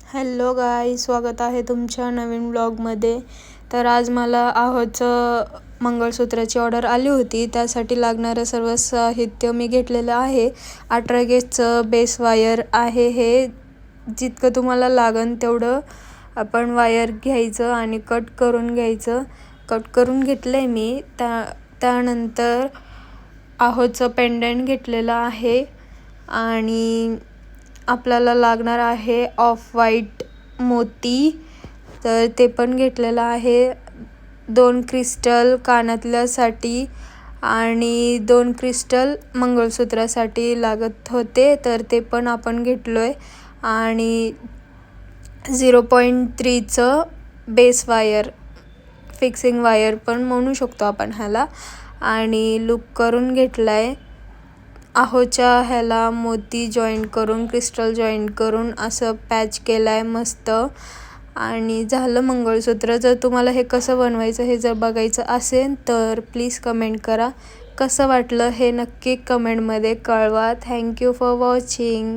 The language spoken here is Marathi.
हॅलो गाईज, स्वागत आहे तुमच्या नवीन ब्लॉगमध्ये. तर आज मला आहोचं मंगळसूत्राची ऑर्डर आली होती. त्यासाठी लागणारं सर्व साहित्य मी घेतलेलं आहे. 18 गेजचं बेस वायर आहे. हे जितकं तुम्हाला लागन तेवढं आपण वायर घ्यायचं आणि कट करून घ्यायचं. कट करून घेतलं आहे मी. त्यानंतर आहोचं पेंडंट घेतलेलं आहे आणि आपल्याला लागणार आहे ऑफ व्हाईट मोती, तर ते पण घेतलेलं आहे. 2 क्रिस्टल कानातल्यासाठी आणि 2 क्रिस्टल मंगळसूत्रासाठी लागत होते, तर ते पण आपण घेतलो आहे. आणि 0.3चं बेस वायर, फिक्सिंग वायर पण म्हणू शकतो आपण ह्याला. आणि लूक करून घेतला आहे. आहोच्या ह्याला मोती जॉईंट करून, क्रिस्टल जॉईंट करून असं पॅच केलं आहे मस्त. आणि झालं मंगळसूत्र. जर तुम्हाला हे कसं बनवायचं हे जर बघायचं असेल तर प्लीज कमेंट करा. कसं वाटलं हे नक्की कमेंटमध्ये कळवा. Thank you for watching.